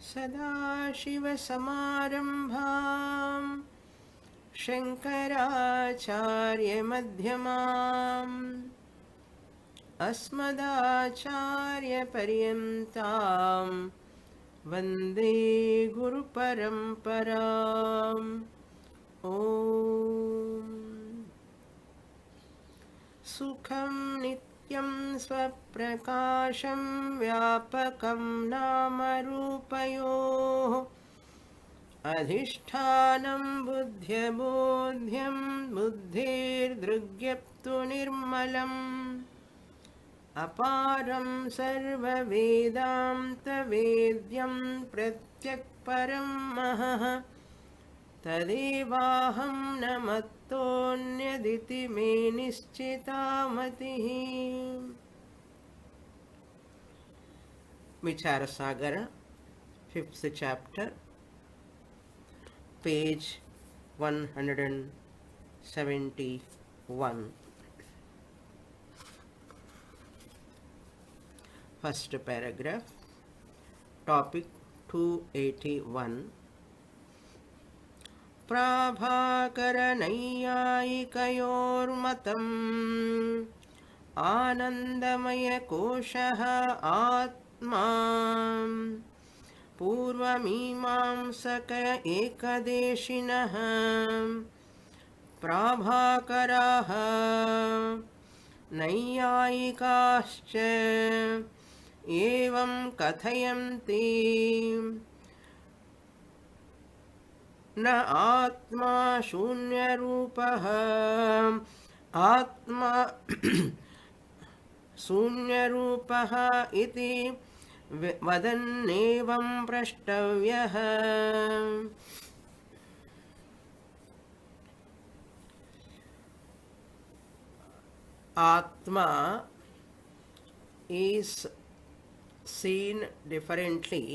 सदाशिवसमारम्भां शङ्कराचार्यमध्यमाम् अस्मदाचार्यपर्यन्तां वन्दे गुरुपरम्पराम्। ॐ सुखं नित्यं स्वप्रकाशं व्यापकं नामरूपयोः अधिष्ठानं बुद्ध्यबोध्यं बुद्धिर्दृग्यप्तु निर्मलम् अपारं सर्ववेदान्तवेद्यं प्रत्यक्परं महः तदेवाहं न मत्तोऽन्यदिति मे निश्चिता मतिः। विचार सागर 5th chapter, page 171. First paragraph, topic 281. प्राभाकरनैयायिकयोर्मतम् आनन्दमयकोशः आत्मा पूर्वमीमांसक एकदेशिनः प्राभाकराः नैयायिकाश्च एवं कथयन्ति न आत्मा शून्यरूपः आत्मा शून्यरूपः इति वदन्नेवं प्रष्टव्यः। Atma is seen differently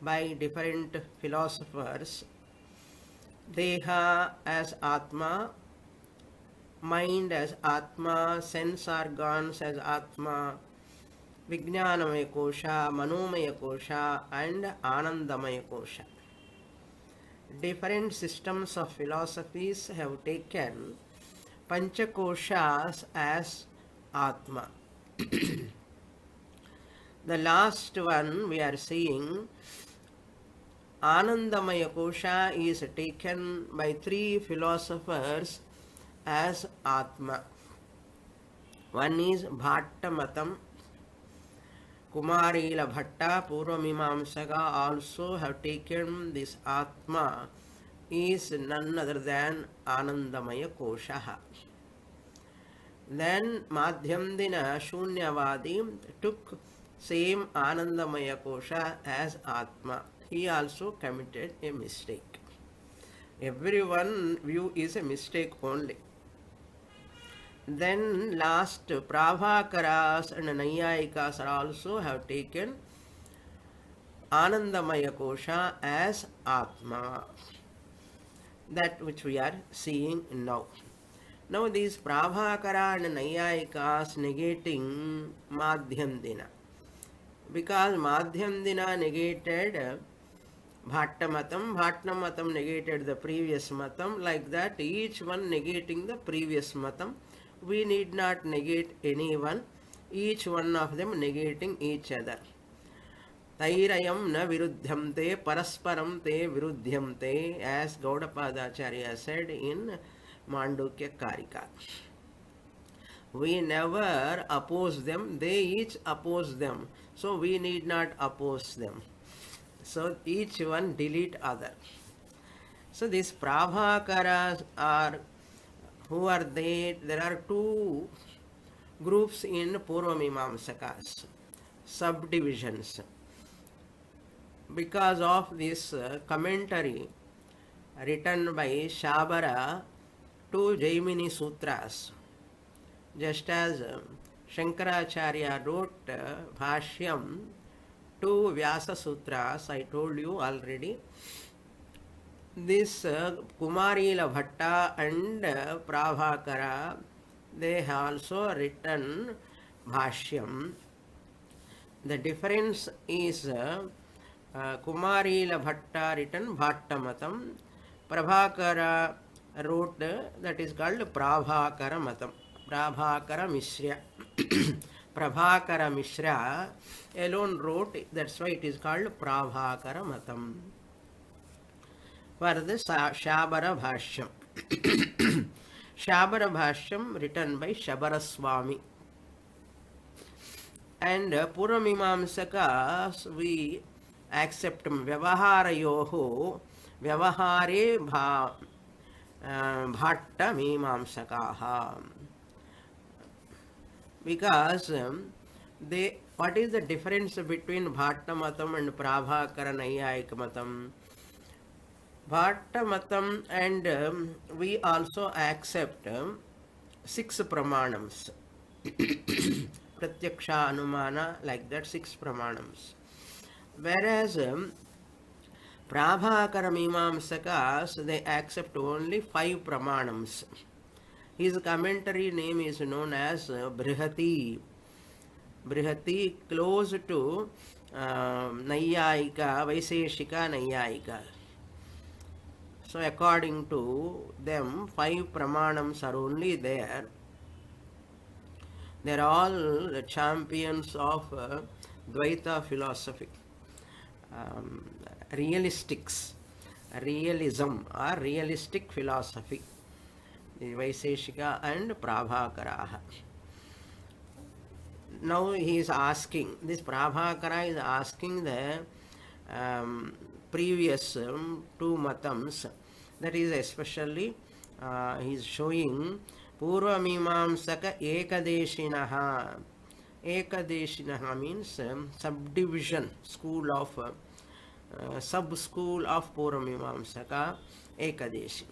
by different philosophers. Deha as Atma, mind as Atma, sense organs as Atma, Vijnanamaya Kosha, Manomaya Kosha and Anandamaya Kosha. Different systems of philosophies have taken Panchakoshas as Atma. The last one we are seeing, Anandamaya Kosha, is taken by 3 philosophers as Atma. One is Bhattamatam. Kumarila Bhatta, Purvamimamsaka also have taken this Atma is none other than Anandamaya Kosha. Then Madhyamdina Shunyavadi took same Anandamaya Kosha as Atma. He also committed a mistake. Everyone view is a mistake only. Then last Prabhakaras and Naiyayikas also have taken Anandamaya Kosha as Atma. That which we are seeing now. Now these Prabhakara and Naiyayikas negating Madhyamdina. Because Madhyamdina negated Bhattamatam, Bhattamatam negated the previous Matam, like that each one negating the previous Matam. We need not negate anyone, each one of them negating each other. Tairayam na viruddhyamte parasparam te viruddhyamte, as Gaudapadacharya said in Mandukya Karika. We never oppose them, they each oppose them. So we need not oppose them. So each one delete other. So these Prabhakaras are, who are they? There are 2 groups in Purvamimamsakas, subdivisions. Because of this commentary written by Shabara to Jaimini Sutras, just as Shankaracharya wrote Bhashyam to Vyasa Sutras, I told you already. This Kumarila Bhatta and Prabhakara, they have also written Bhashyam. The difference is Kumarila Bhatta written Bhattamatam. Prabhakara wrote that is called Prabhakara Matam. Prabhakara Mishra. Prabhakara Mishra alone wrote, that's why it is called Prabhakara Matam. For the Shabara Bhashyam. Shabara Bhashyam written by Shabara Swami. And Puramimamsakas we accept Vyavaharayoho Vyavahare Bhatta Mimamsakaha. Because they, what is the difference between Bhatta Matam and Prabhakara Naiyayika Matam? Bhatta Matam and we also accept 6 pramanams. Pratyaksha, Anumana, like that 6 pramanams. Whereas Prabhakara Mimamsakas, they accept only 5 pramanams. His commentary name is known as Brihati. Brihati, close to Naiyayika, Vaiseshika Naiyayika. So according to them, 5 pramanams are only there. They are all the champions of Dvaita philosophy. Realistics, realism or realistic philosophy. The Vaiseshika and Prabhakaraha. Now he is asking, this Prabhakara is asking the previous 2 matams, that is especially he is showing Purva Mimamsaka Ekadeshinaha. Ekadeshinaha means subdivision, school of sub-school of Purva Mimamsaka Ekadeshi.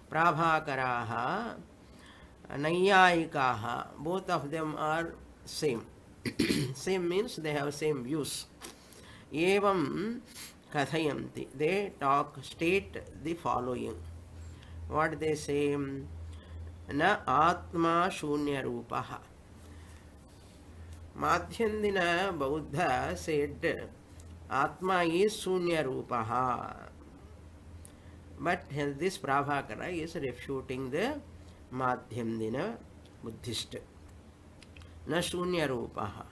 Prabhakaraha, Naiyayikaha, both of them are same. Same means they have same views. Evam Kathayanti, they state the following. What they say? Na Atma Shunya Rupaha. Madhyandina Buddha said Atma is Shunya Rupaha. But this Prabhakara is refuting the Madhyandina Buddhist. Na Shunya Rupaha.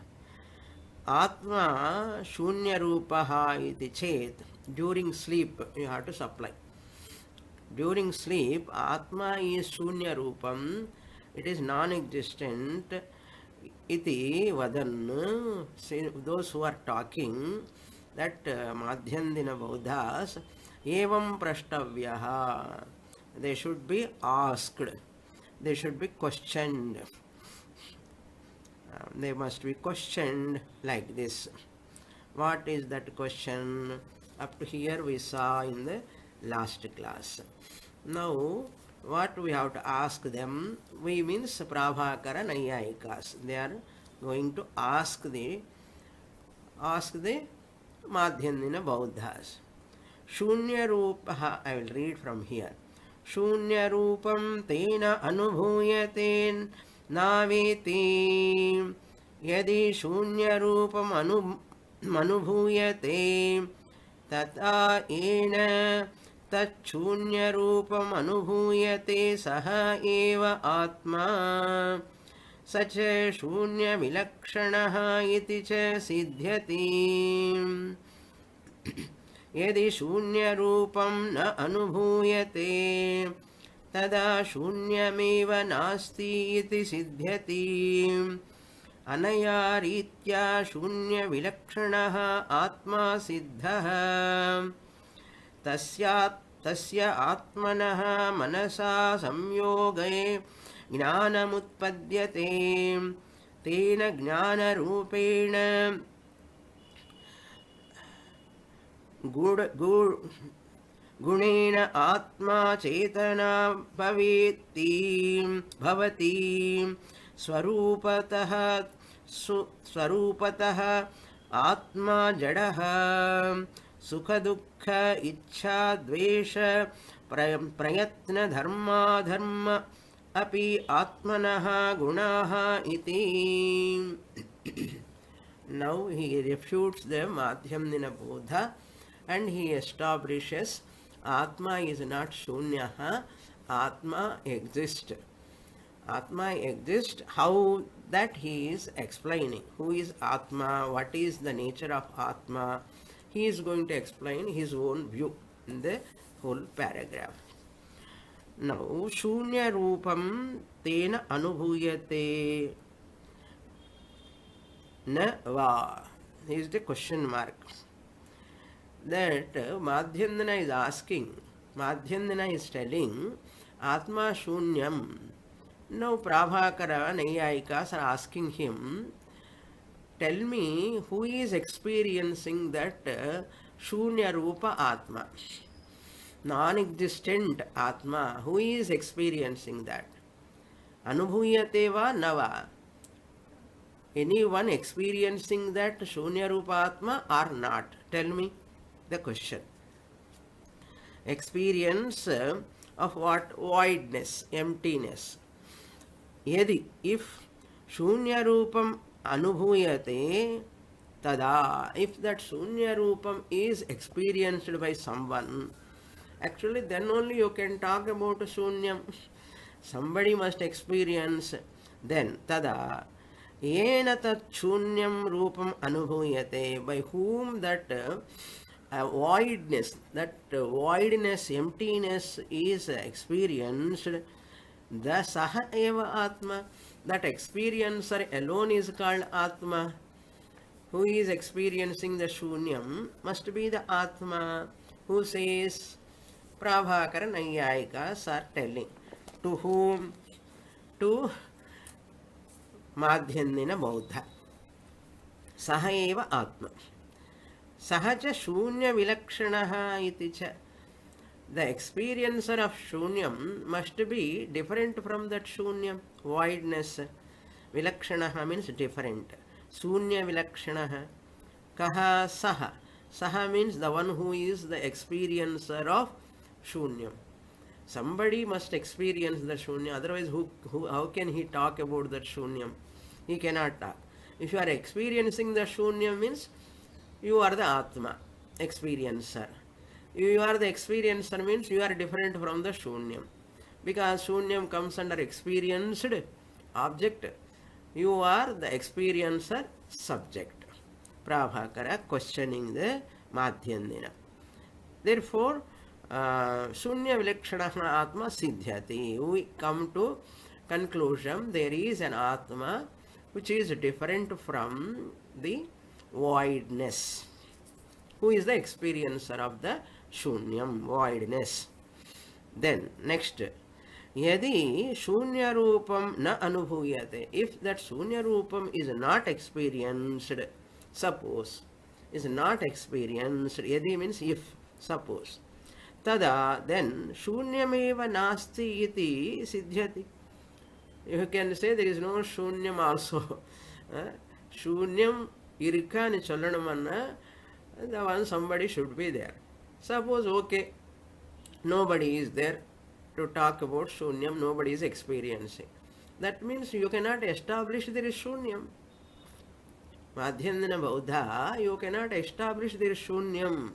Atma Shunya Rupaha iti chet. During sleep you have to supply. During sleep, Atma is Shunya Rupam, it is non-existent. Iti Vadan, those who are talking, that Madhyandina Buddhas, Evam Prashtavyaha, they should be asked, they should be questioned. They must be questioned like this. What is that question? Up to here we saw in the last class. Now, what we have to ask them, we means Prabhakara Naiyayikas. They are going to ask the Madhyandina Buddhas. Shunya Rupaha, I will read from here. Shunya Rupam Tena Anubhuyaten Naveti Yadi Shunya Rupam Anubhuyate Tata Ena Tachhunya Rupam Anubhuyate Saha Eva Atma Sacha Shunya Vilakshanaha Iti Cha Siddhyati Yadi Shunya Rupam Na Anubhuyate Tada Shunyameva Nasti Iti Siddhyati Anaya Ritya Shunya Vilakshanaha Atma Siddhaha Tasya Atmanaha Manasa Samyogaye Jnanamutpadyate Tena Jnana Rupena Gunena Atma Chetana Bhavati Swarupataha Atma Jadaha Sukha Dukkha Ichha Dvesha Prayatna Dharma Dharma Api Atmanaha Gunaha Iti. Now he refutes the Madhyamnina Bodha and he establishes Atma is not Shunyaha, Atma exists. Atma exists. How that he is explaining. Who is Atma? What is the nature of Atma? He is going to explain his own view in the whole paragraph. Now, Shunya Rupam Tena Anubhuyate Na Va is the question mark. That Madhyandana is asking, Madhyandana is telling Atma Shunyam. Now Prabhakara Naiyayikas are asking him, tell me who is experiencing that Shunya Rupa Atma, non-existent Atma, who is experiencing that? Anubhuyate va nava? Anyone experiencing that Shunya Rupa Atma or not? Tell me the question. Experience of what? Voidness, emptiness. Yadi, if Shunya Rupam Anubhuyate, tada, if that Shunya Rupam is experienced by someone, actually then only you can talk about Shunyam. Somebody must experience, then tada, yena tat Shunyam Rupam Anubhuyate, by whom that voidness, emptiness is experienced, the Saha Eva Atma, that experiencer alone is called Atma. Who is experiencing the Shunyam must be the Atma. Who says? Prabhakara Naiyayikas are telling. To whom? To Madhyandina Bauddha. Saha Eva Atma. Sahaja Shunya Vilakshanaha iti cha. The experiencer of Shunyam must be different from that Shunyam, voidness. Vilakshanaha means different. Shunya Vilakshanaha. Kaha Saha. Saha means the one who is the experiencer of Shunyam. Somebody must experience the Shunya, otherwise how can he talk about that Shunyam? He cannot talk. If you are experiencing the Shunyam means you are the Atma, experiencer. You are the experiencer means you are different from the Shunyam. Because Shunyam comes under experienced object. You are the experiencer subject. Prabhakara questioning the Madhyandina. Therefore, Shunya Vilakshana Atma Siddhyati. We come to conclusion there is an Atma which is different from the voidness. Who is the experiencer of the Shunyam, voidness? Then, next, Yadi Shunya Rupam na Anubhuyate. If that Shunya Rupam is not experienced, suppose, is not experienced, Yadi means if, suppose, tada, then Shunyameva Nasti iti Siddhyati. You can say there is no Shunyam also. Shunyam Irkani Chalanamanna, the one somebody should be there. Suppose, okay, nobody is there to talk about Shunyam, nobody is experiencing. That means you cannot establish there is Shunyam. Madhyandana Bauddha, you cannot establish there is Shunyam.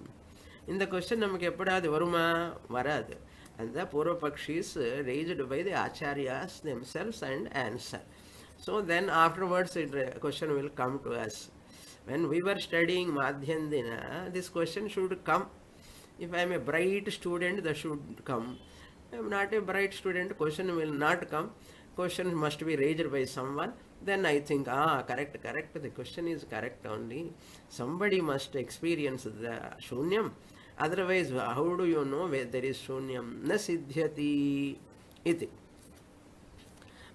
In the question, namak eppadadu varuma varad. And the Purva Pakshis raised by the Acharyas themselves and answer. So then afterwards the question will come to us. When we were studying Madhyandina, this question should come. If I am a bright student, that should come. I am not a bright student, question will not come. Question must be raised by someone. Then I think, correct, the question is correct only. Somebody must experience the Shunyam. Otherwise, how do you know where there is Shunyam? Na Siddhyati iti.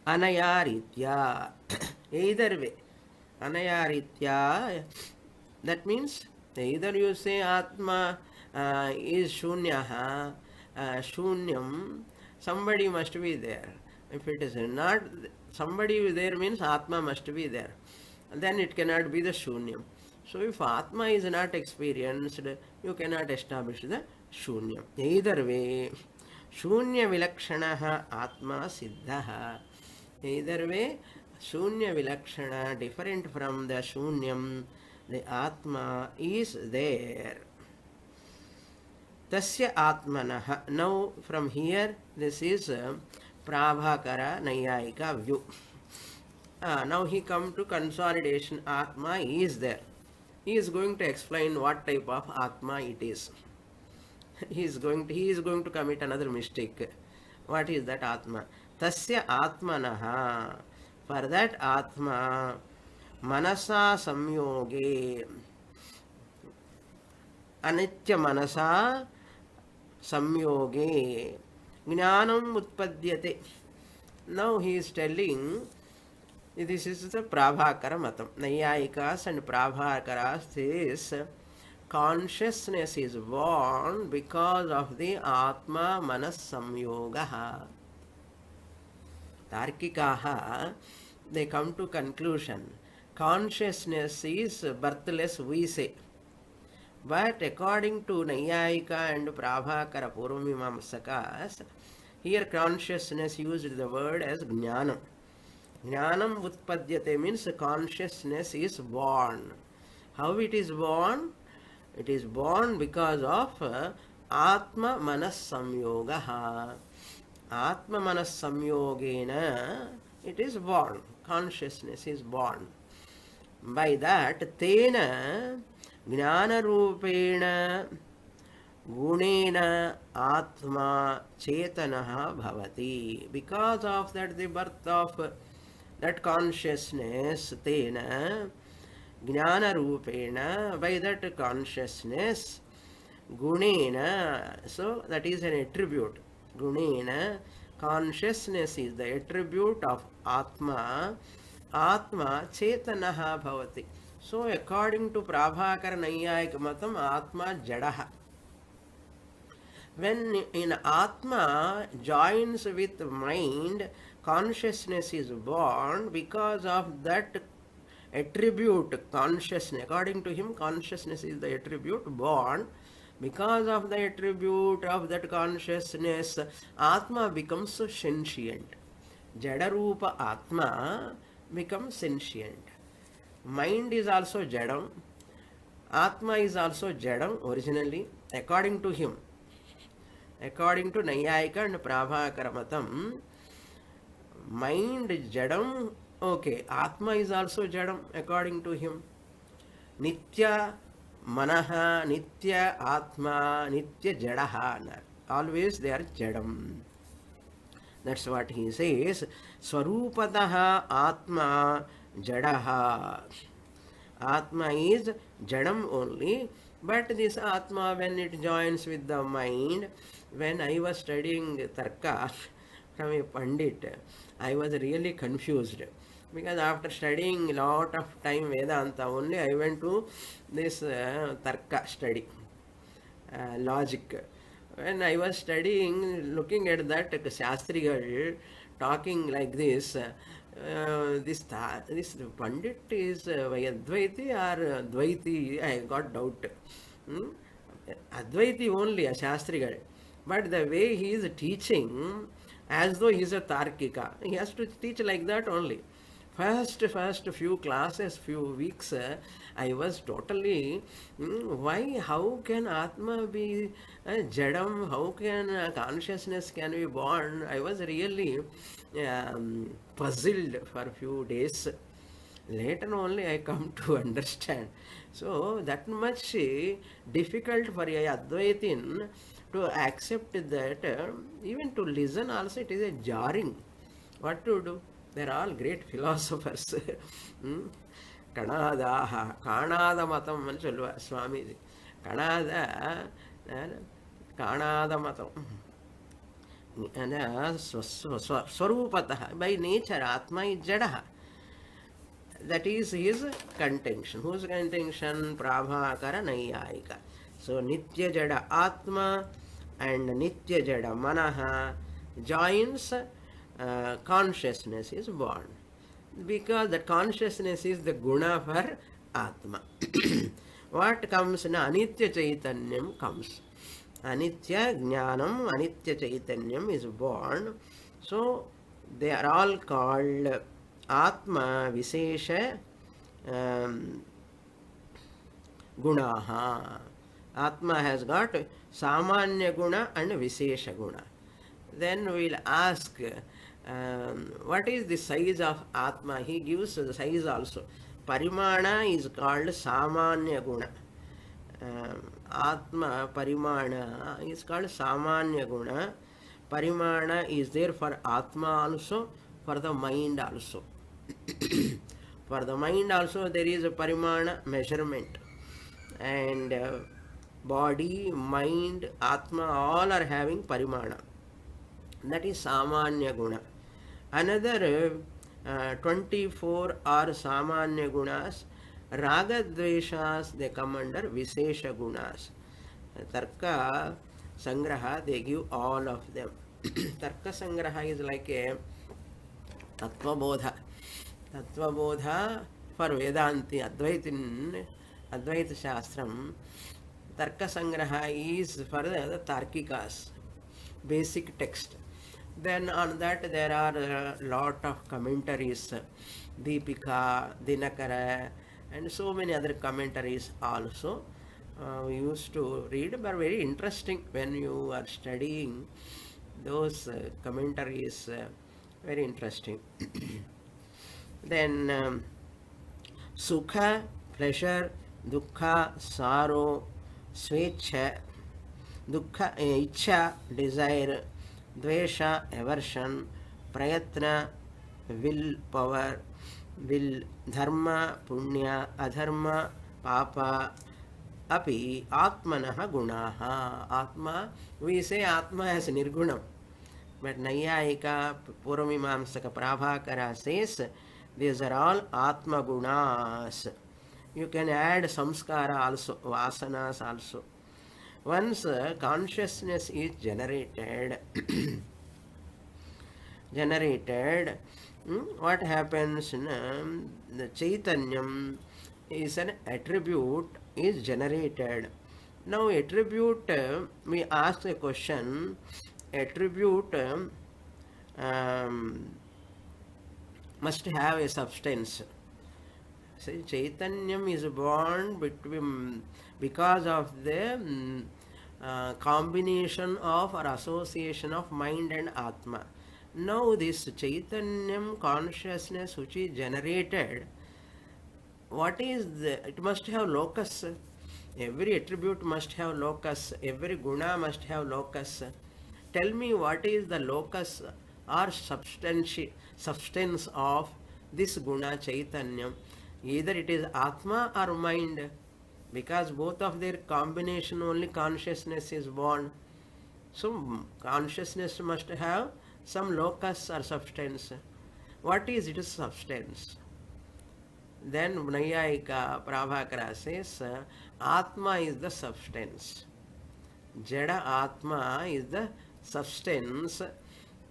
Anayaritya. Either way. Anayaritya, that means either you say Atma is Shunyaha, Shunyam, somebody must be there. If it is not, somebody there means Atma must be there. Then it cannot be the Shunyam. So if Atma is not experienced, you cannot establish the Shunyam. Either way, Shunya Vilakshanaha Atma Siddhaha. Either way, Shunya Vilakshana, different from the Shunyam, the Atma is there. Tasya Atmanaha. Now from here, this is Prabhakara Nayayika view. Now he come to consolidation. Atma is there. He is going to explain what type of Atma it is. He is going to commit another mistake. What is that Atma? Tasya Atmanaha. For that Atma, Manasa Samyoge, Anitya Manasa Samyoge, Jnanam Utpadyate. Now he is telling, this is the Prabhakara Matam. Nayayikas and Prabhakaras says, consciousness is born because of the Atma Manas Samyogaha. Tarkikaha, they come to conclusion. Consciousness is birthless, we say. But according to Nayayika and Prabhakara Purvamimamsakas, here consciousness used the word as Jnanam. Jnanam Utpadyate means consciousness is born. How it is born? It is born because of Atma Manas Samyogaha. Atma Manas Samyogena, it is born. Consciousness is born. By that, Tena Jnana Rupena Gunena Atma Chetanaha Bhavati. Because of that, the birth of that consciousness, Tena Jnana Rupena, by that consciousness, Gunena, so that is an attribute. Gunena, consciousness is the attribute of Atma. Atma Chetanaha Bhavati. So according to Prabhakara Nayayika Matam, Atma Jadaha. When in Atma joins with mind, consciousness is born because of that attribute, consciousness. According to him, consciousness is the attribute born. Because of the attribute of that consciousness, Atma becomes sentient. Jadarupa Atma becomes sentient. Mind is also Jadam. Atma is also Jadam originally, according to him. According to Nayayika and Prabhakara Matam, mind is Jadam. Okay, Atma is also Jadam, according to him. Nitya Manaha, Nitya Atma, Nitya Jadaha. Always they are Jadam. That's what he says. Swarupataha Atma Jadaha. Atma is Jadam only. But this Atma, when it joins with the mind, when I was studying Tarka from a Pandit, I was really confused. Because after studying a lot of time Vedanta only, I went to this Tarka study, logic. When I was studying, looking at that Shastrigal talking like this, this Pandit is Advaiti or Dvaiti, I got doubt. Advaiti only, a Shastrigal. But the way he is teaching, as though he is a Tarkika, he has to teach like that only. First few classes, few weeks, I was totally, why, how can Atma be Jadam, how can consciousness can be born? I was really puzzled for a few days. Later only I come to understand. So that much difficult for a Advaitin to accept that, even to listen also it is a jarring. What to do? They are all great philosophers. Kanadaha, Kanada Matam అని சொல்லுவார் Swamiji. Kanada Matam. Swarupataha. By nature, Atma is Jadaha. That is his contention. Whose contention? Prabhakara Nayayika. So Nitya Jada Atma and Nitya Jada Manaha joins, consciousness is born. Because the consciousness is the guna for Atma. What comes? Anitya Chaitanyam comes. Anitya Jnanam, Anitya Chaitanyam is born. So they are all called Atma Vishesha Gunaha. Atma has got Samanya Guna and Vishesha Guna. Then we'll ask, what is the size of Atma? He gives the size also. Parimana is called Samanya Guna. Atma Parimana is called Samanya Guna. Parimana is there for Atma also, for the mind also. For the mind also there is a Parimana measurement. And body, mind, Atma all are having Parimana. That is Samanya Guna. Another 24 are Samanya Gunas. Raga Dveshas, they come under Vishesha Gunas. Tarka Sangraha, they give all of them. Tarka Sangraha is like a Tattvabodha. Tattvabodha for Vedanti, Advaita Shastram. Tarka Sangraha is for the Tarkikas, basic text. Then on that there are a lot of commentaries, Deepika, Dinakara, and so many other commentaries also. We used to read, but very interesting when you are studying those commentaries, very interesting. Then Sukha, pleasure, Dukkha, sorrow, Svecha, Dukkha, Icha, desire, Dvesha, aversion, Prayatna, will, power, will, Dharma, Punya, Adharma, Papa, Api, Atmanaha Gunaha. Atma, we say Atma as Nirgunam. But Nayayika, Puramimamsaka, Prabhakara says, these are all Atma Gunas. You can add Samskara also, Vasanas also. Once consciousness is generated, what happens? The Chaitanyam is an attribute, is generated. Now attribute, we ask a question, attribute must have a substance. See, Chaitanyam is born because of the combination of or association of mind and Atma. Now this Chaitanyam consciousness which is generated, what is it must have locus. Every attribute must have locus. Every guna must have locus. Tell me what is the locus or substance of this guna Chaitanyam. Either it is Atma or mind, because both of their combination only consciousness is born. So consciousness must have some locus or substance. What is its substance? Then Nayayika Prabhakara says, Atma is the substance. Jada Atma is the substance.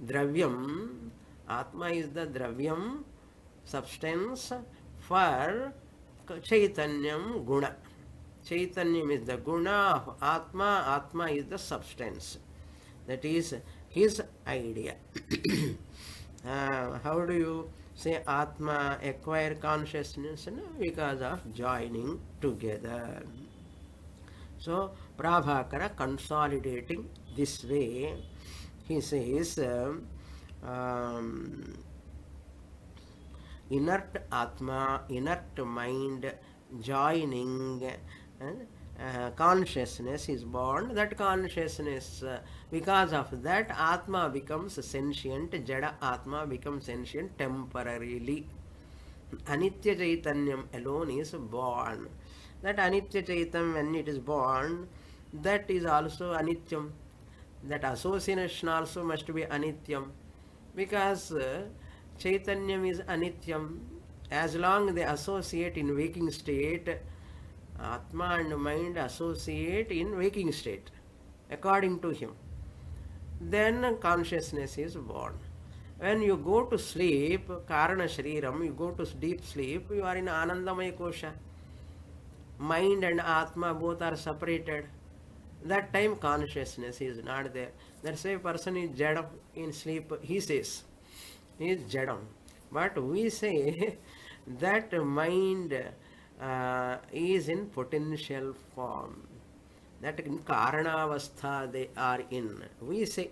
Dravyam, Atma is the Dravyam, substance for Chaitanyam Guna. Chaitanyam is the Guna of Atma, Atma is the substance. That is his idea. How do you say Atma acquire consciousness? Because of joining together. So Prabhakara consolidating this way, he says, inert Atma, inert mind joining consciousness is born. That consciousness, because of that, Atma becomes sentient, Jada Atma becomes sentient temporarily. Anitya Chaitanyam alone is born. That Anitya Chaitanyam, when it is born, that is also Anityam. That association also must be Anityam. Because Chaitanyam is Anityam. As long they associate in waking state, Atma and mind associate in waking state, according to him. Then consciousness is born. When you go to sleep, Karana Shriram, you go to deep sleep, you are in Anandamaya Kosha. Mind and Atma both are separated. That time consciousness is not there. That's why a person is Jadam in sleep, he says. He is Jadam. But we say that mind is in potential form. That in Karanavastha they are in. We say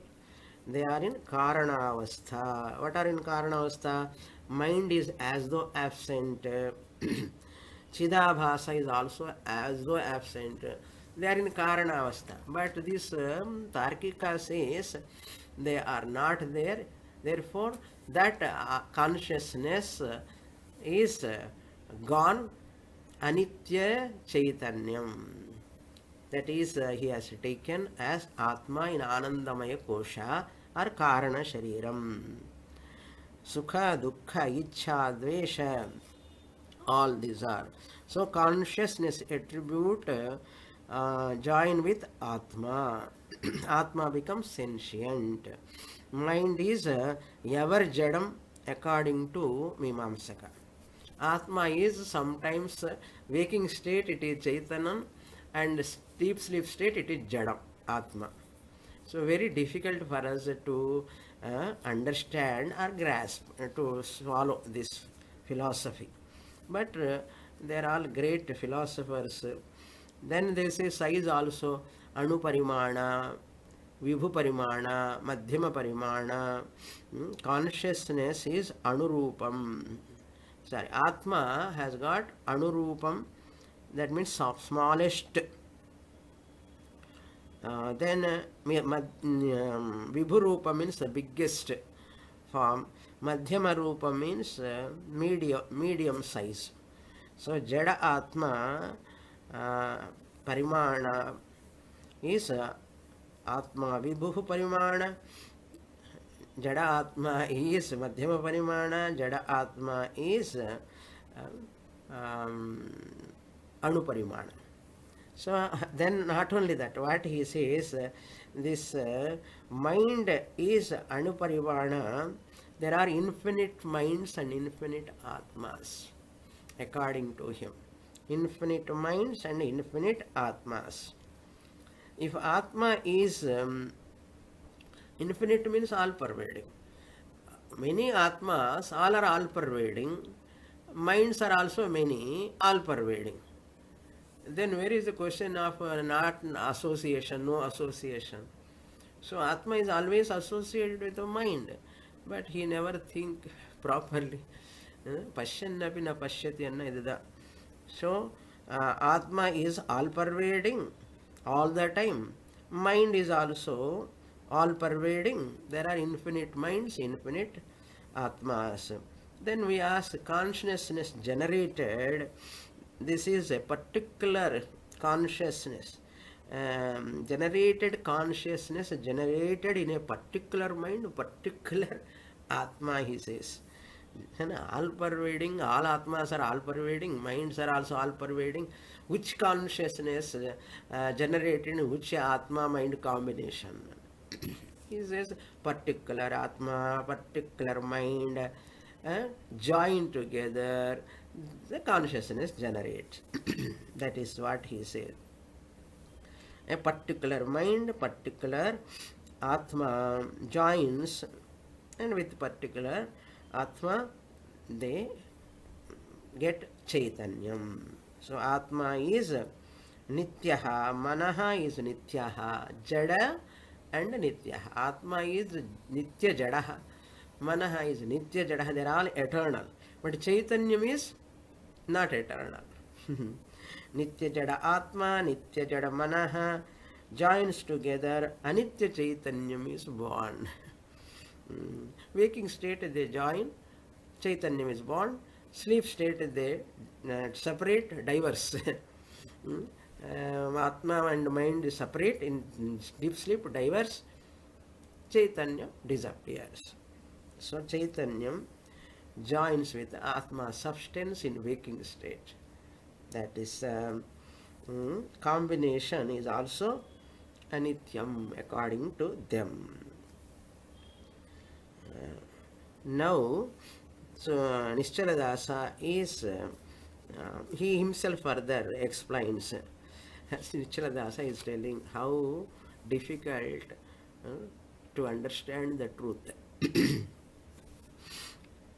they are in Karanavastha. What are in Karanavastha? Mind is as though absent. Chidabhasa is also as though absent. They are in Karanavastha. But this Tarkika says they are not there. Therefore, that consciousness is gone. Anitya Chaitanyam. That is, he has taken as Atma in Anandamaya Kosha or Karana Shariram. Sukha, Dukkha, Ichha, Dvesha, all these are. So consciousness attribute join with Atma. Atma becomes sentient. Mind is ever jadam according to Mimamsaka. Atma is sometimes waking state it is Chaitanam and deep sleep state it is Jadam, Atma. So very difficult for us to understand or grasp, to swallow this philosophy. But they are all great philosophers. Then they say size also Anu Parimana, Vibhu Parimana, Madhyama Parimana. Consciousness is Anurupam. Sorry, Atma has got Anurupam, that means smallest. Then Vibhu Rupa means the biggest form. Madhyama Rupa means medium size. So Jada Atma Parimana is Atma Vibhu Parimana. Jada Atma is Madhyama Parimana. Jada Atma is Anu Parimana. So then not only that, what he says, this mind is Anuparivana. There are infinite minds and infinite Atmas, according to him. Infinite minds and infinite Atmas. If Atma is infinite, means all pervading. Many Atmas, all are all pervading. Minds are also many, all pervading. Then where is the question of not association, no association? So Atma is always associated with the mind, but he never think properly. Pashyannapi na pashyati anna idada. So Atma is all pervading all the time. Mind is also all pervading. There are infinite minds, infinite Atmas. Then we ask, consciousness generated, this is a particular consciousness. Generated consciousness generated in a particular mind, particular Atma, he says. All pervading, all Atmas are all pervading, minds are also all pervading. Which consciousness generated in which Atma mind combination? He says particular Atma, particular mind join together, the consciousness generates. That is what he said. A particular mind, particular Atma joins, and with particular Atma they get Chaitanyam. So Atma is Nityaha, Manaha is Nityaha, Jada and Nityaha. Atma is Nitya Jadaha, Manaha is Nitya Jadaha, they are all eternal. But Chaitanyam is not eternal. Nitya Jada Atma, Nitya Jada Manaha joins together, Anitya Chaitanyam is born. Waking state they join, Chaitanyam is born. Sleep state they separate, diverse. Atma and mind is separate, in deep sleep diverse. Chaitanya disappears. So Chaitanyam joins with Atma substance in waking state. That is combination is also anityam according to them. Now, so Nischala is he himself further explains. Nischala is telling how difficult to understand the truth.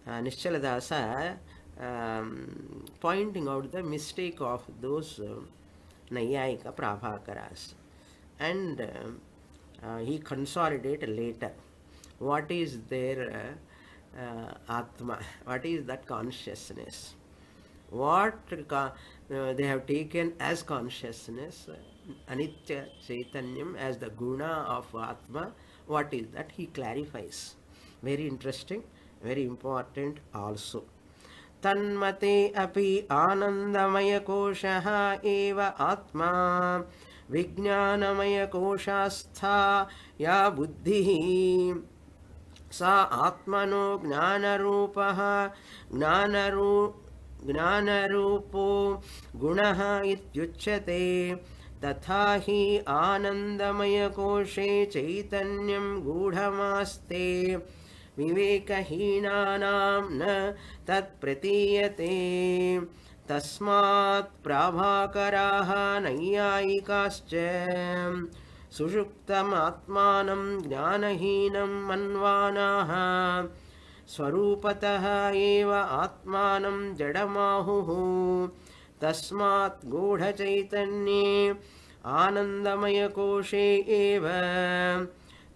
Nischaladasa pointing out the mistake of those Nayayika Prabhakaras. And he consolidated later what is their Atma, what is that consciousness. What they have taken as consciousness, Anitya Chaitanyam as the guna of Atma, what is that? He clarifies. Very interesting, very important also. Tanmate api anandamaya koshaha eva atma vijnanamaya koshastha ya buddhihi सा आत्मनो ज्ञानरूपः ज्ञानरूपो गुणः इत्युच्यते तथा हि आनन्दमयकोशे चैतन्यं गूढमास्ते विवेकहीनानां न तत्प्रतीयते तस्मात् प्राभाकराः नैयायिकाश्च सुषुप्तमात्मानं ज्ञानहीनं मन्वानाः स्वरूपतः एव आत्मानं जडमाहुः तस्मात् गूढचैतन्ये आनन्दमयकोशे एव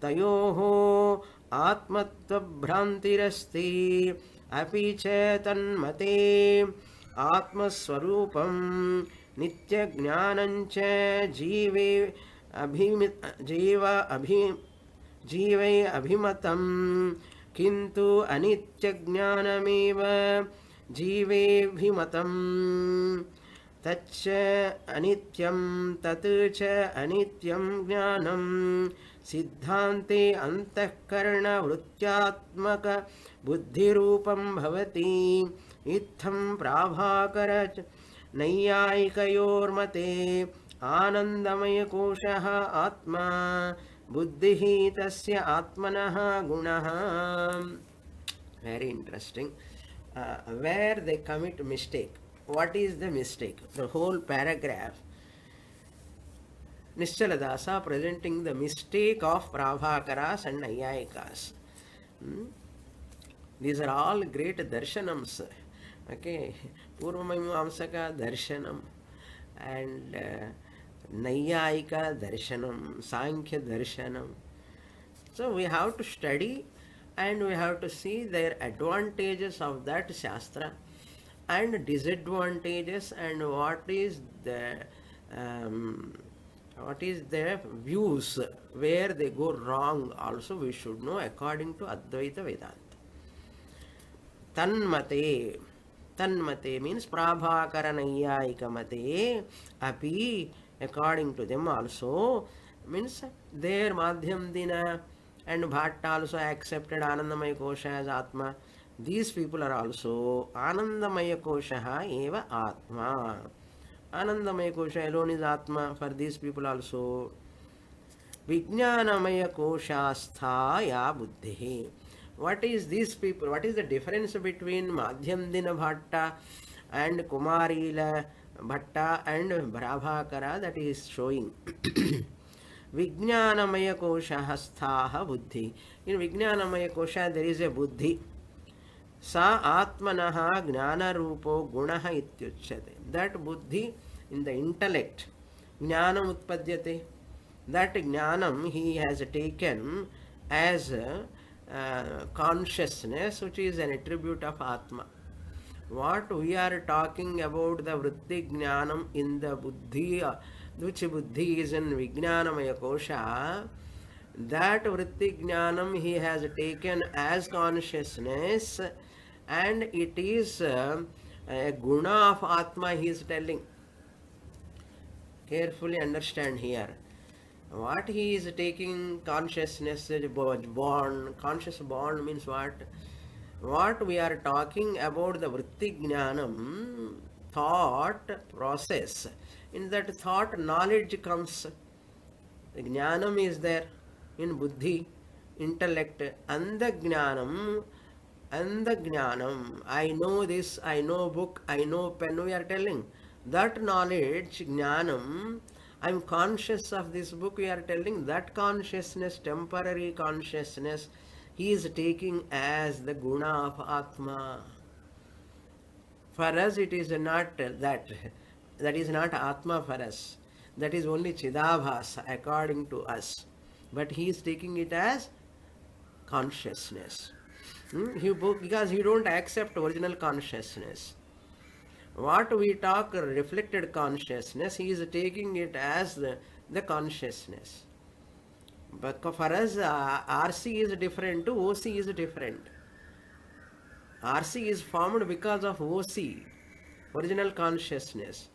तयोः आत्मत्वभ्रान्तिरस्ति अपि च तन्मते आत्मस्वरूपं नित्यज्ञानं च जीवै अभिमतं किन्तु अनित्यज्ञानमेव जीवेऽभिमतं तच्च अनित्यं तत् च अनित्यं ज्ञानं सिद्धान्ते अन्तःकरणवृत्त्यात्मक बुद्धिरूपं भवति इत्थं प्राभाकर नैयायिकयोर्मते आनन्दमयकोशः आत्मा बुद्धिः तस्य आत्मनः गुणः. Very interesting. Where they commit mistake. What is the mistake? The whole paragraph. Nischaladasa presenting the mistake of Prabhakaras and Nayayikas. These are all great darshanams. Okay, Purvamimamsaka darshanam and Nayayika darshanam, Sankhya darshanam. So we have to study and we have to see their advantages of that Shastra and disadvantages and what is their views where they go wrong also we should know according to Advaita Vedanta. Tanmate means Prabhakara Nayyayika Mate api according to them also means their Madhyam Dina and Bhatta also accepted Anandamaya Kosha as Atma. These people are also Anandamaya Kosha eva Atma. Anandamaya Kosha alone is Atma for these people also. Vijnanamaya Koshastha ya Buddhi. What is these people? What is the difference between Madhyam Dina Bhatta and Kumarila Bhatta and Prabhakara that is showing? Vijnanamaya Kosha Hasthaha Buddhi. In Vijnanamaya Kosha there is a Buddhi. Sa Atmanaha Gnana Rupo Gunaha Ityuchyate. That Buddhi in the intellect. Jnanam Utpadyate. That Jnanam he has taken as consciousness which is an attribute of Atma. What we are talking about the Vritti Jnanam in the Buddhi, which Buddhi is in Vijnanamaya Kosha, that Vritti Jnanam he has taken as consciousness and it is a guna of Atma he is telling. Carefully understand here. What he is taking consciousness born, conscious born means what? What we are talking about the Vritti Jnanam, thought process. In that thought knowledge comes. The Jnanam is there in Buddhi, intellect, and the Jnanam, I know this, I know book, I know pen, we are telling. That knowledge, Jnanam, I am conscious of this book, we are telling that consciousness, temporary consciousness, he is taking as the guna of Atma. For us, it is not that. That is not Atma for us. That is only Chidabhasa according to us. But he is taking it as consciousness. Because he don't accept original consciousness. What we talk reflected consciousness, he is taking it as the consciousness. But for us, RC is different, OC is different. RC is formed because of OC, original consciousness.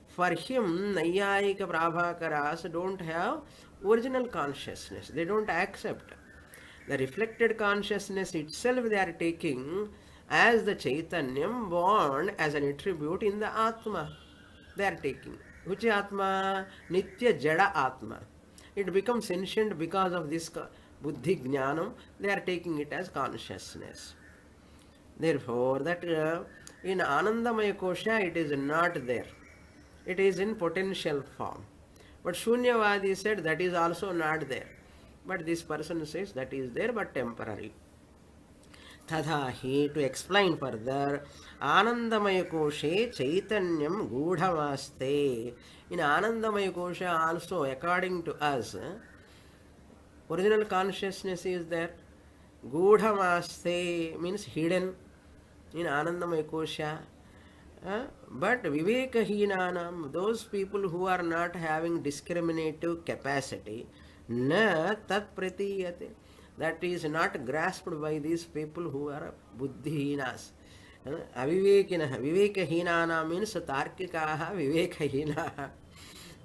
For him, Naiyayika Prabhakaras don't have original consciousness. They don't accept. The reflected consciousness itself they are taking as the Chaitanyam born as an attribute in the Atma. They are taking. Which Atma? Nitya Jada Atma. It becomes sentient because of this Buddhi Jnanam. They are taking it as consciousness. Therefore, that in Anandamaya Kosha it is not there. It is in potential form. But Shunyavadi said that is also not there. But this person says that is there but temporary. Tadhahi, to explain further, Anandamaya Koshe Chaitanyam Gudhavaste. In Anandamaya Kosha also, according to us, original consciousness is there. Gudhavaste means hidden in Anandamaya Kosha. But Vivekahinanam, those people who are not having discriminative capacity, na tat pratiyate, that is not grasped by these people who are buddhihinas. Avivekinaha, Vivekahinana means Tarkikaha, Vivekahinaha.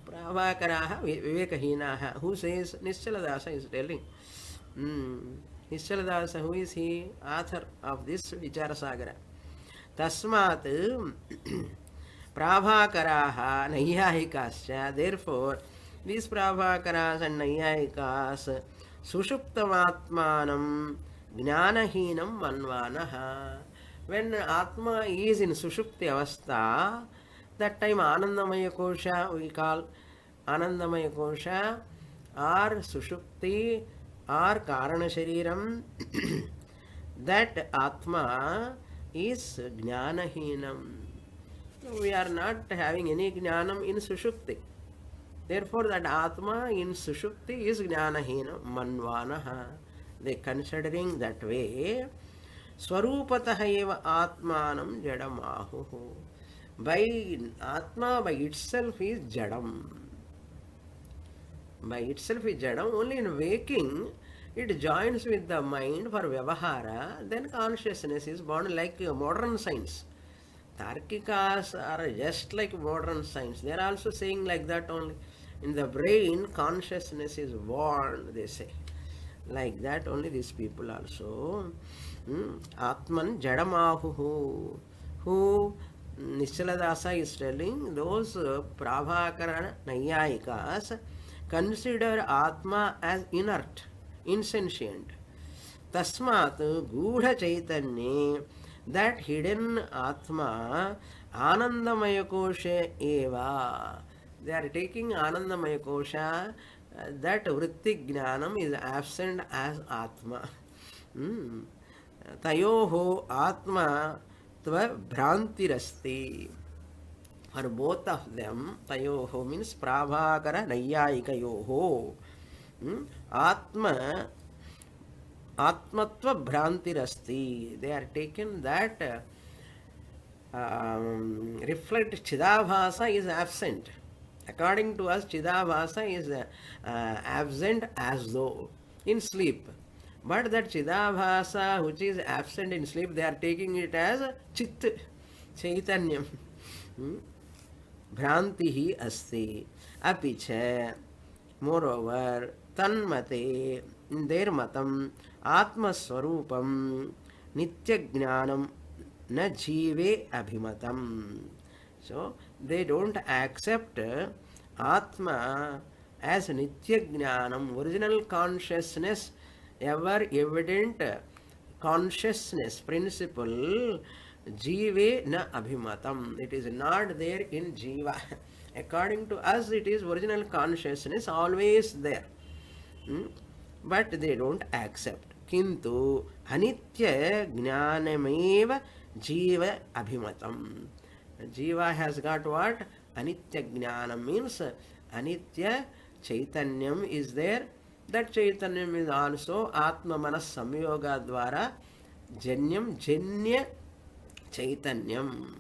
Pravakaraha, Vivekahinaha. Who says? Nischaladasa is telling. Nischaladasa, who is he? Author of this Vichara Sagara. Tasmat Prabhakaraha Naiyayikascha. Therefore, these Prabhakaras and Naiyayikas Sushuptamatmanam Jnanahinam Manvanaha. When Atma is in Sushupti Avastha, that time Anandamaya Kosha we call Anandamaya Kosha or Sushupti or Karana Shariram. That Atma is Jnanahinam. We are not having any Jnanam in Sushupti. Therefore, that Atma in Sushupti is Jnanahinam, Manvanaha. They considering that way. Swarupataha eva Atmanam Jadamahu. By Atma by itself is Jadam. By itself is Jadam. Only in waking it joins with the mind for Vyavahara, then consciousness is born like modern science. Tarkikas are just like modern science. They are also saying like that only. In the brain, consciousness is born, they say. Like that only these people also. Atman Jadamahu. Who Nishaladasa is telling, those Prabhakara Naiyayikas consider Atma as inert, insentient. Tasmat Gudha Chaitanya, that hidden Atma, Anandamaya Kosha Eva. They are taking Anandamaya Kosha, that Vritti Jnanam is absent as Atma. Tayoho Atma Tva Bhrantirasti. For both of them, Tayoho means Prabhakara Naiyayikayoho. Atma Atmatva Bhrantirasti. They are taken that reflect Chidabhasa is absent. According to us, Chidabhasa is absent as though in sleep. But that Chidabhasa which is absent in sleep, they are taking it as Chit, Chaitanyam. Bhrantihi asti. Apicha. Moreover, Tanmate, in their matam, Atma Swarupam, Nitya Jnanam, Na Jive Abhimatam. So, they don't accept Atma as Nitya Jnanam, original consciousness, ever evident consciousness principle, Jive na Abhimatam. It is not there in Jiva. According to us, it is original consciousness always there. But they don't accept. Kintu anitya jnanameva jiva abhimatam. Jiva has got what? Anitya jnanam means anitya chaitanyam is there. That chaitanyam is also Atma Manas Samyoga Dwara Janyam Janya Chaitanyam.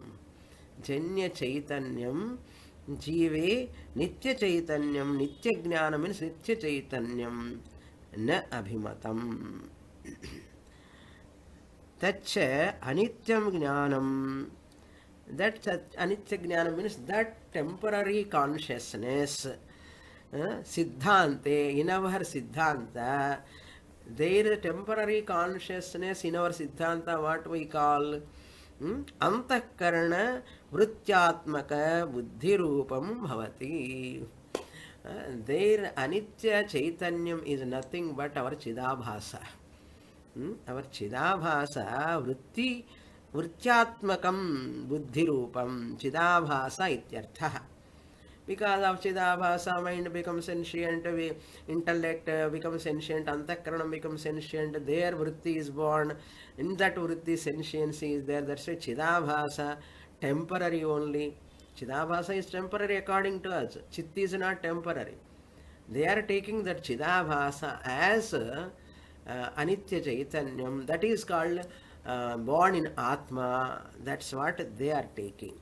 Janya Chaitanyam Jive Nitya Chaitanyam. Nitya Jnana means Nitya Chaitanyam Na Abhimatam. Tacha Anityam Jnanam. That Anitya Jnana means that temporary consciousness. Siddhante, in our Siddhanta, there is temporary consciousness in our Siddhanta, what we call Antakarana Vrityatmaka Buddhi Rupam Bhavati. Their Anitya Chaitanyam is nothing but our Chidabhasa. Our Chidabhasa Vrityatmakam Buddhi Rupam Chidabhasa Ityartha. Because of Chidabhasa, mind becomes sentient, intellect becomes sentient, Antakaranam becomes sentient, their vritti is born, in that vritti sentiency is there. That's why Chidabhasa, temporary only. Chidabhasa is temporary according to us. Chitti is not temporary. They are taking that Chidabhasa as Anitya Chaitanyam, that is called born in Atma. That's what they are taking.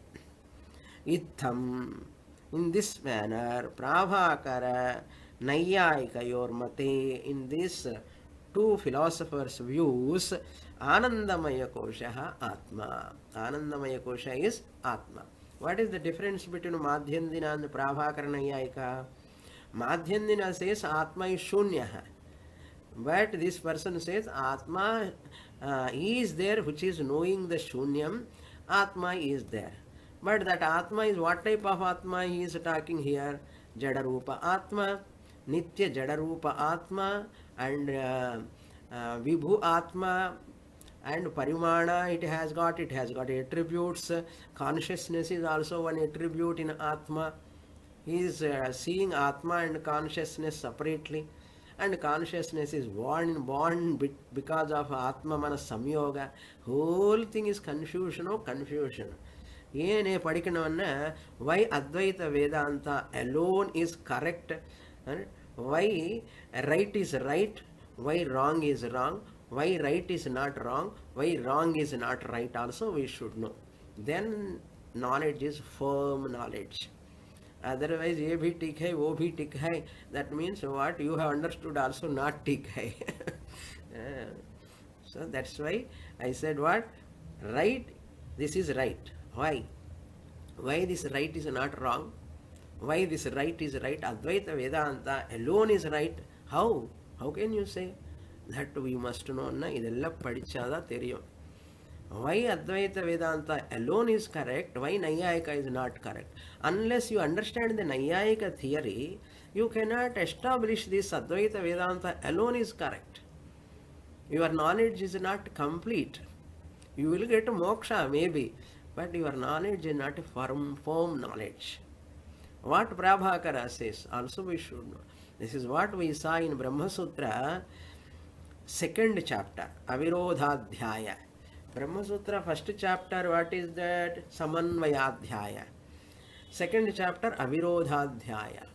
Itham. In this manner, Prabhakara, Naiyayikayor Mate, in this two philosophers' views, Anandamaya Kosha Atma. Anandamaya Kosha is Atma. What is the difference between Madhyandina and Prabhakara Naiyayika? Madhyandina says Atma is Shunya. But this person says Atma is there, which is knowing the Shunyam. Atma is there. But that Atma is what type of Atma he is talking here? Jadarupa Atma, Nitya Jadarupa Atma, and Vibhu Atma, and Parimana it has got attributes. Consciousness is also one attribute in Atma. He is seeing Atma and consciousness separately. And consciousness is born because of Atma Manas Samyoga. Whole thing is confusion. ಏನೇ ಪಡಿಕಣವನ್ನ ವೈ Advaita Vedanta alone is correct, why right is right, why wrong is wrong, why right is not wrong, why wrong is not right also we should know. Then knowledge is firm knowledge. Otherwise ye bhi tik hai wo bhi tik hai, that means what you have understood also not tik hai. So that's why I said what right, this is right. Why this right is not wrong? Why this right is right? Advaita Vedanta alone is right. How can you say? That we must know. Idella padichada theriyum. Why Advaita Vedanta alone is correct? Why Naiyayika is not correct? Unless you understand the Naiyayika theory, you cannot establish this Advaita Vedanta alone is correct. Your knowledge is not complete. You will get moksha maybe, but your knowledge is not a firm knowledge. What Prabhakara says also we should know. This is what we saw in Brahma Sutra, second chapter, Avirodhadhyaya. Brahma Sutra, first chapter, what is that? Samanvayadhyaya. Second chapter, Avirodhadhyaya.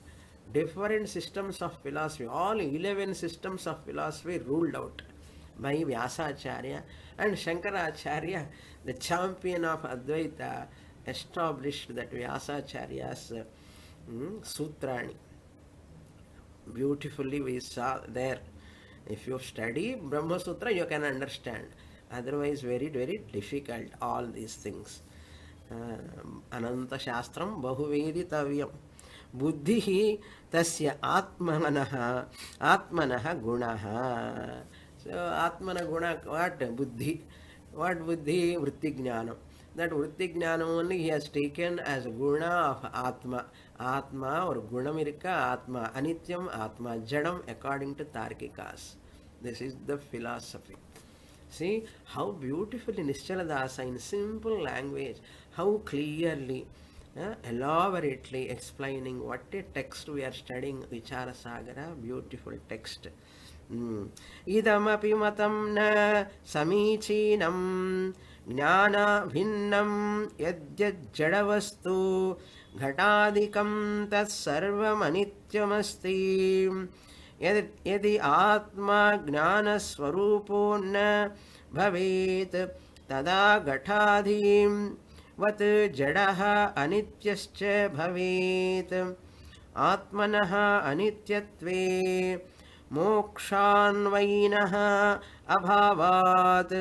Different systems of philosophy, all 11 systems of philosophy ruled out by Vyasacharya, and Shankaracharya, the champion of Advaita, established that Vyasacharya's Sutrani. Beautifully we saw there. If you study Brahma Sutra, you can understand. Otherwise, very, very difficult, all these things. Ananta Shastram Bahuveditavyam. Buddhihi tasya atmanaha gunaha. So, Atmana Guna, what? Buddhi. What Buddhi? Vritti Jnanam. That Vritti Jnanam only he has taken as Guna of Atma. Atma or Gunamirika Atma. Anityam Atma. Jadam according to Tarkikas. This is the philosophy. See how beautifully Nischaladasa in simple language, how clearly, elaborately explaining what a text we are studying, Vichara Sagara, beautiful text. idamapi matam na samichinam jnana bhinnam yadyad jadavastu घटादिकं तत्सर्वम् अनित्यमस्ति यदि आत्मा ज्ञानस्वरूपो न भवेत् तदा घटादिवत् जडः अनित्यश्च भवेत् आत्मनः अनित्यत्वे मोक्षान्वयिनः अभावात्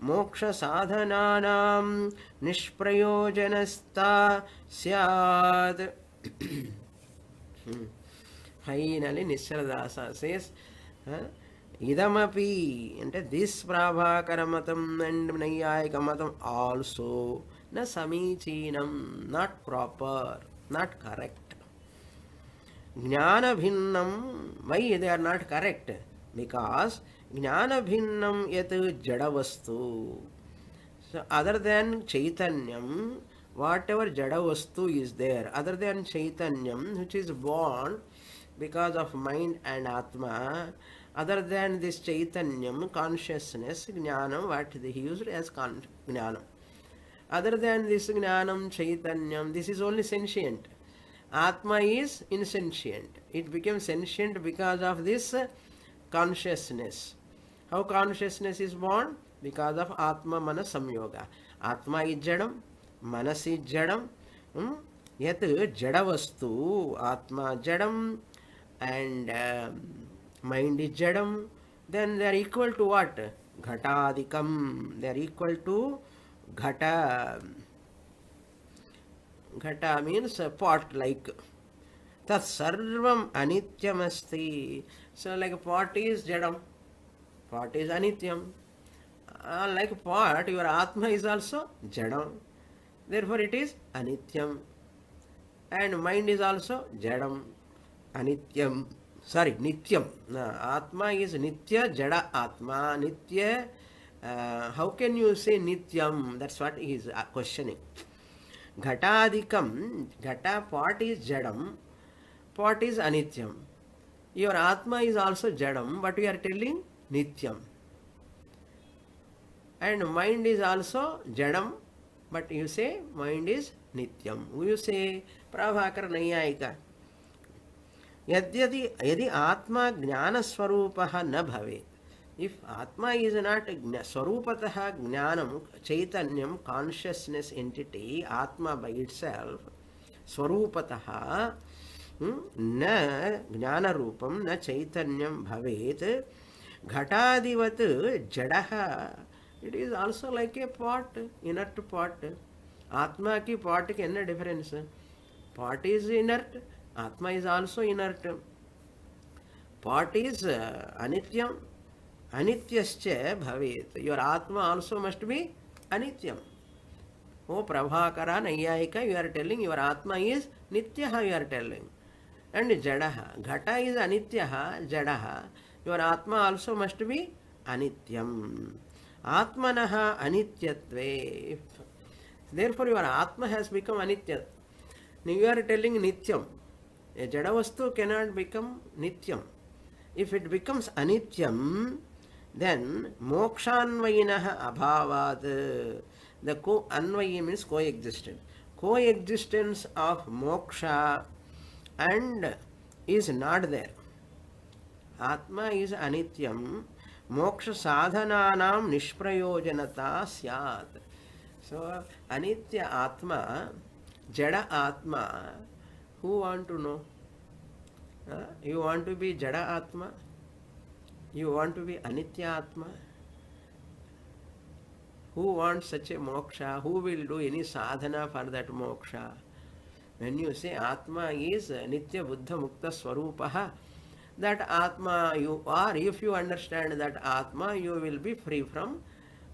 मोक्षसाधनानां निष्प्रयोजनस्ता स्यात्. Finally Nisharadasa says, idamapi, and this Prabhakara matam and Naiyayika matam also na samichinam, not proper, not correct. Jnana bhinnam, why they are not correct? Because Jnana bhinnam yat jadavastu. So other than Chaitanyam, whatever jadavastu is there, other than Chaitanyam, which is born because of mind and Atma, other than this Chaitanyam, consciousness, Jnanam, what he used as Jnanam. Other than this Jnanam, Chaitanyam, this is only sentient. Atma is insentient. It became sentient because of this consciousness. How consciousness is born? Because of Atma Manas Samyoga. Atma is Jadam, Manas is Jadam. Yet Jadavastu, Atma Jadam, and mind is Jadam. Then they are equal to what? Ghatadikam. They are equal to Ghata. Ghata means a pot like. Tat sarvam anityamasti. So like a pot is Jadam, pot is anityam. Like a pot, your Atma is also Jadam. Therefore it is anityam. And mind is also Jadam, anityam. Sorry, nityam. Atma is nitya, Jada Atma. Nitya, how can you say nityam? That's what he is questioning. Ghatadikam, Ghata pot is Jadam, pot is anityam. Your Atma is also Jadam, but we are telling nityam. And mind is also Jadam, but you say mind is nityam. You say Prabhakara Naiyayika. Yadi Atma Jnana Swarupaha na bhavet. If Atma is not Swarupataha Jnanam, Chaitanyam, consciousness entity, Atma by itself, Swarupataha, na Jnana Rupam, na Chaitanyam bhavet, Ghatadivat Jadaha. It is also like a pot, inert pot. Atma ki pot ki enna difference? Pot is inert, Atma is also inert. Pot is anityam, anityascha bhavet. Your Atma also must be anityam. Oh Prabhakara Naiyayika, you are telling your Atma is nityaha, you are telling. And jadaha. Ghata is anityaha, jadaha. Your Atma also must be anityam. Atmanaha anityatve. Therefore your Atma has become anitya. Now you are telling nityam. A jadavastu cannot become nityam. If it becomes anityam, then mokshanvayinaha abhavad. The anvayi means coexistence. Coexistence of moksha and is not there. Atma is anityam. Moksha sadhananam nishprayojanata syat. So anitya Atma, Jada Atma, who want to know? You want to be Jada Atma? You want to be Anitya Atma? Who wants such a moksha? Who will do any sadhana for that moksha? When you say Atma is Nitya Buddha Mukta Swarupaha, that Atma you are, if you understand that Atma, you will be free from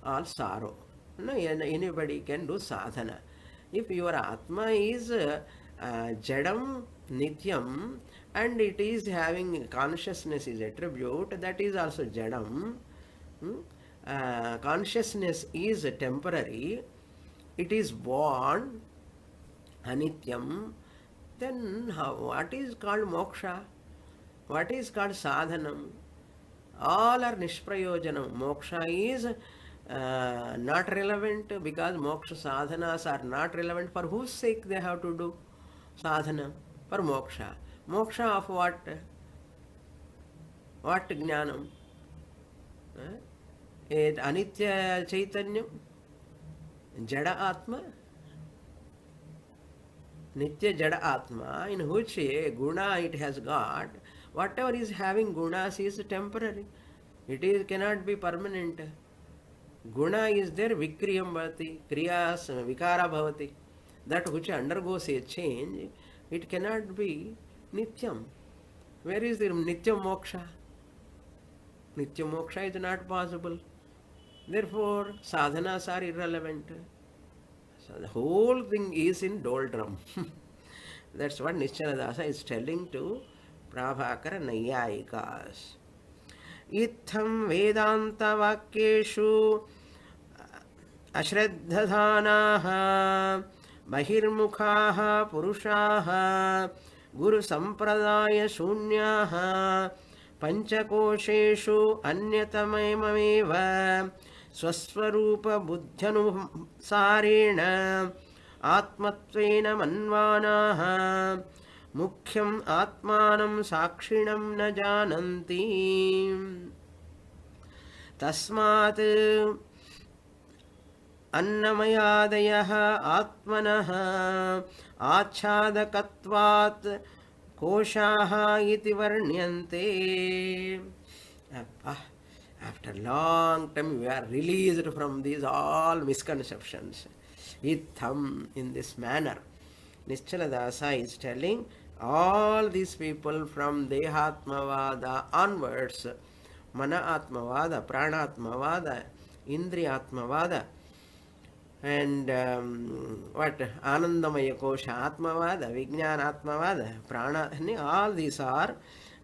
all sorrow. No, anybody can do sadhana. If your Atma is Jadam, Nityam, and it is having consciousness is attribute, that is also Jadam. Consciousness is temporary, it is born, anityam, then what is called moksha? What is called sadhanam? All are nishprayojanam. Moksha is not relevant because moksha sadhanas are not relevant. For whose sake they have to do sadhana? For moksha. Moksha of what? What jnanam? Anitya chaitanyam? Jada atma? Nitya Jada Atma, in which a guna it has got, whatever is having gunas is temporary. It is cannot be permanent. Guna is there, Vikriyam Bhavati, Kriyas, Vichara Bhavati. That which undergoes a change, it cannot be Nityam. Where is the Nityam Moksha? Nityam Moksha is not possible. Therefore, sadhanas are irrelevant. So the whole thing is in doldrum. That's what Nischanadasa is telling to Prabhakara Naiyayikas. Itham Vedanta Vakyeshu Ashraddhadhanaha Bahirmukhaha Purushaha Guru Sampradaya Shunyaha Panchakosheshu Anyatamaimameva Swaswarupa Buddhyanusarena Atmatvena Manvanaha Mukhyam Atmanam Sakshinam Na Jananti Tasmat Annamayadayaha Atmanaha Achadakatvat Koshaha iti varnyante. After long time we are released from these all misconceptions. Itham, in this manner, Nischala is telling all these people from Dehatmavada onwards, Mana Atmavada, Prana Atmavada, Indriya Atmavada, and what Anandamaya Kosha Atmavada, Vijnana Atmavada, Prana, all these are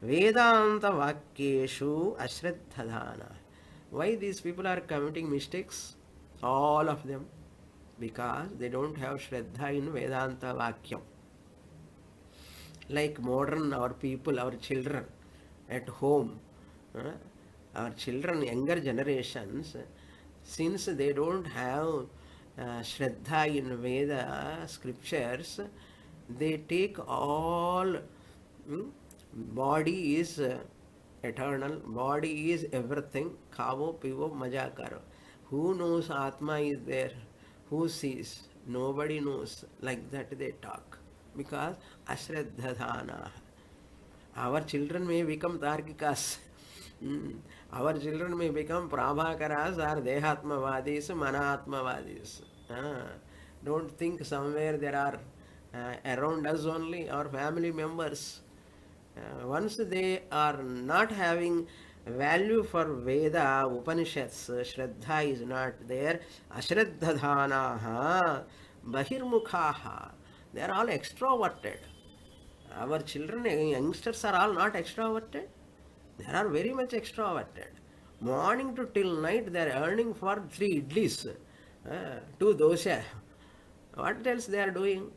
Vedanta Vakyeshu Ashraddhadhana. Why these people are committing mistakes? All of them. Because they don't have Shraddha in Vedanta Vakyam. Like modern our people, our children at home, our children, younger generations, since they don't have Shraddha in Veda scriptures, they take all body is eternal, body is everything, khavo, pivo, maja karo. Who knows Atma is there? Who sees? Nobody knows. Like that they talk. Because ashraddhadhana. Our children may become tarkikas. Our children may become prabhakaras or dehatmavadis, manatmavadis. Don't think somewhere there are around us only, our family members. Once they are not having value for Veda, Upanishads, Shraddha is not there. Ashraddhadhanaha, Bahirmukhaha. They are all extroverted. Our children, youngsters are all not extroverted. They are very much extroverted. Morning to till night they are earning for 3 idlis, 2 dosha. What else they are doing?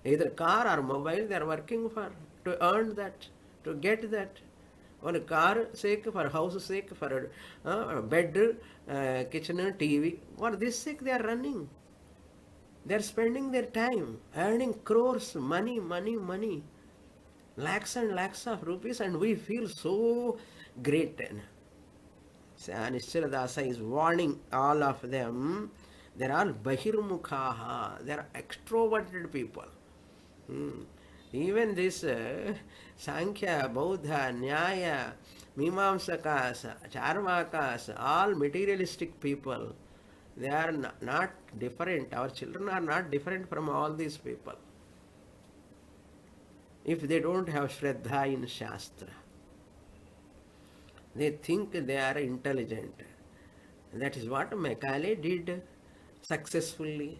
Either car or mobile they are working for, to earn that, to get that. For a car sake, for house sake, for bed, kitchen, TV. For this sake they are running. They are spending their time, earning crores, money. Lakhs and lakhs of rupees, and we feel so great. Nischala Dasa is warning all of them. They are all Bahirmukhaha. They are extroverted people. Even this Sankhya, Bauddha, Nyaya, Mimamsakas, Charvakas, all materialistic people, they are not different. Our children are not different from all these people. If they don't have Shraddha in Shastra, they think they are intelligent. That is what Macaulay did successfully.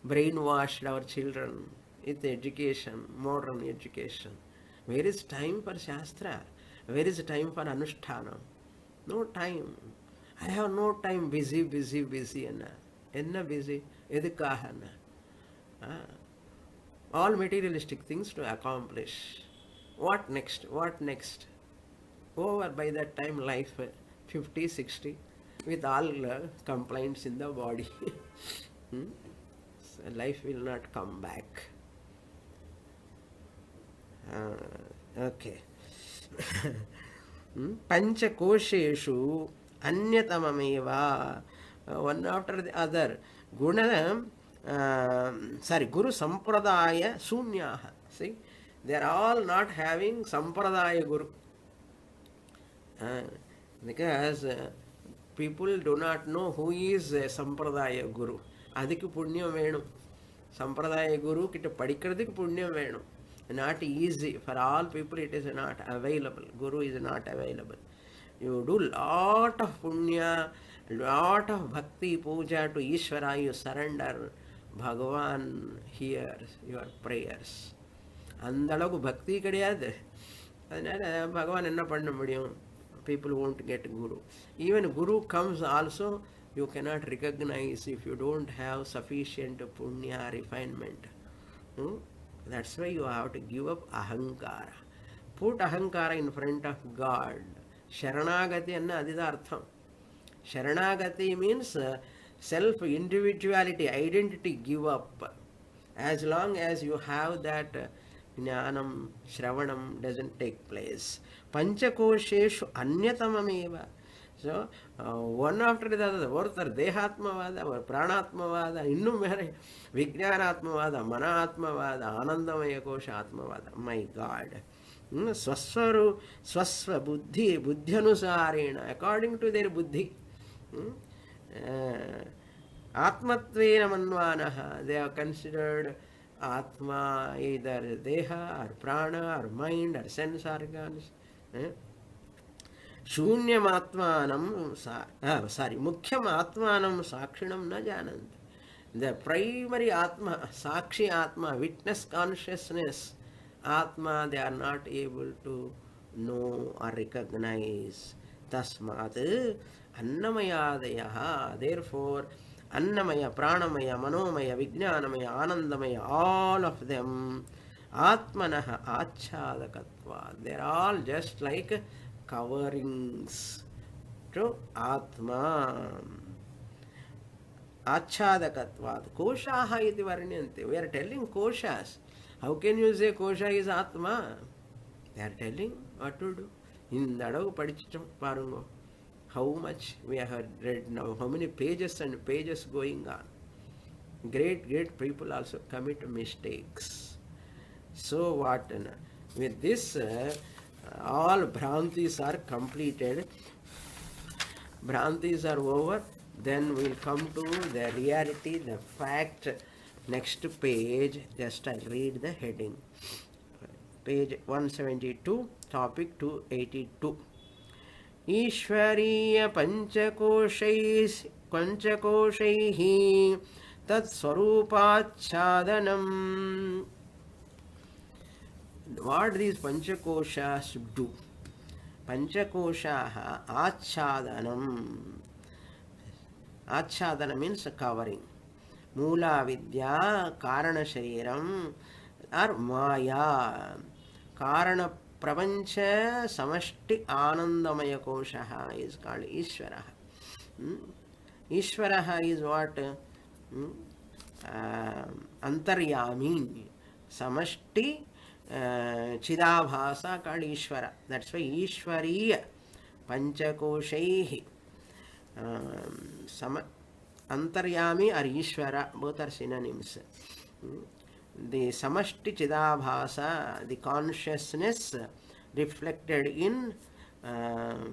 Brainwashed our children with education, modern education. Where is time for Shastra? Where is time for Anushthanam? No time. I have no time, busy. Enna busy? Edukahana. All materialistic things to accomplish. What next? over by that time life 50, 60 with all complaints in the body. Hmm? So life will not come back. Okay. Panchakosheshu anyatamameva, one after the other. Guna, Guru Sampradaya Sunyaha. See, they are all not having Sampradaya Guru. Because people do not know who is Sampradaya Guru. Adikku punyam venum. Sampradaya Guru kitta padikradhukku punyam venum. Not easy for all people, it is not available. Guru is not available. You do lot of punya, lot of bhakti puja to Ishvara, you surrender. Bhagavan hears your prayers. அந்த அளவுக்கு பக்தி கிடையாது. அதனால பகவான் என்ன பண்ண முடியும்? People won't get Guru. Even Guru comes also, you cannot recognize if you don't have sufficient punya refinement. That's why you have to give up ahankara. Put ahankara in front of God. Sharanagati anna adida artham. Sharanagati means self-individuality, identity give up. As long as you have that jnanam, shravanam doesn't take place. Panchakosheshu anyatamameva. So, one after the other, orthar dehatmavada, or pranatmavada, innum mere vijnanatmavada, manatmavada, anandamaya kosha atmavada. My God. Swasvaru, swasva buddhi, buddhyanusarena, according to their buddhi. Atmatvena manvanaha, they are considered Atma, either Deha or Prana or mind or sense organs. Shunyam Atmanam, Mukhyam Atmanam Sakshinam na janant. The primary Atma, Sakshi Atma, witness consciousness, Atma, they are not able to know or recognize. Tasmat Annamayadayaha, therefore, Annamaya, Pranamaya, Manomaya, Vijnanamaya, Anandamaya, all of them, Atmanaha Achadakatva. They're all just like coverings to Atma. Achadakatva. Koshaha iti varnyanti. We are telling koshas. How can you say kosha is Atma? They are telling what to do. In Nadavu Padichitam Parungo. How much we have read now, how many pages and pages going on. Great people also commit mistakes. So what? With this, all Bhrantis are completed. Bhrantis are over. Then we'll come to the reality, the fact. Next page, just I'll read the heading. Page 172, topic 282. Ishvariya panchakoshaihi tat swarupachhadanam. What these panchakoshas do? Panchakoshaha achhadanam. Achhadana means covering. Mula vidya, karana shariram, or maya. Karana Prapancha Samashti Anandamaya Koshaha is called Ishvaraha. Ishvaraha is what? Antaryami. Samashti Chidabhasa called Ishvara. That's why Ishvariya Panchakoshaihi. Antaryami or Ishvara, both are synonyms. The Samashti Chidabhasa, the consciousness reflected in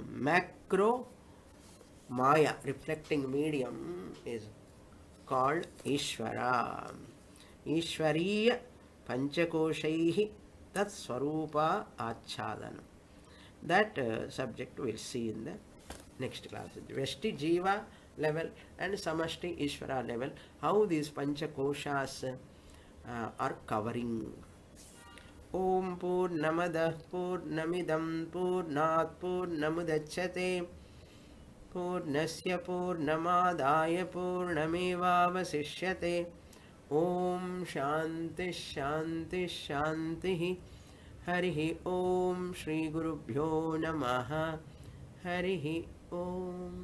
macro Maya, reflecting medium, is called Ishvara. Ishvariya Panchakoshaihi Tat Swarupa Achhadanam. That subject we'll see in the next class. Veshti Jiva level and Samashti Ishvara level, how these Panchakoshas are covering. Om Purnamadah Purnamidam Purnat Purnamudachyate Purnasya Purnamadaya Purnamevavasishyate. Om Shanti Shanti Shanti. हरिः ॐ श्रीगुरुभ्यो नमः हरिः ॐ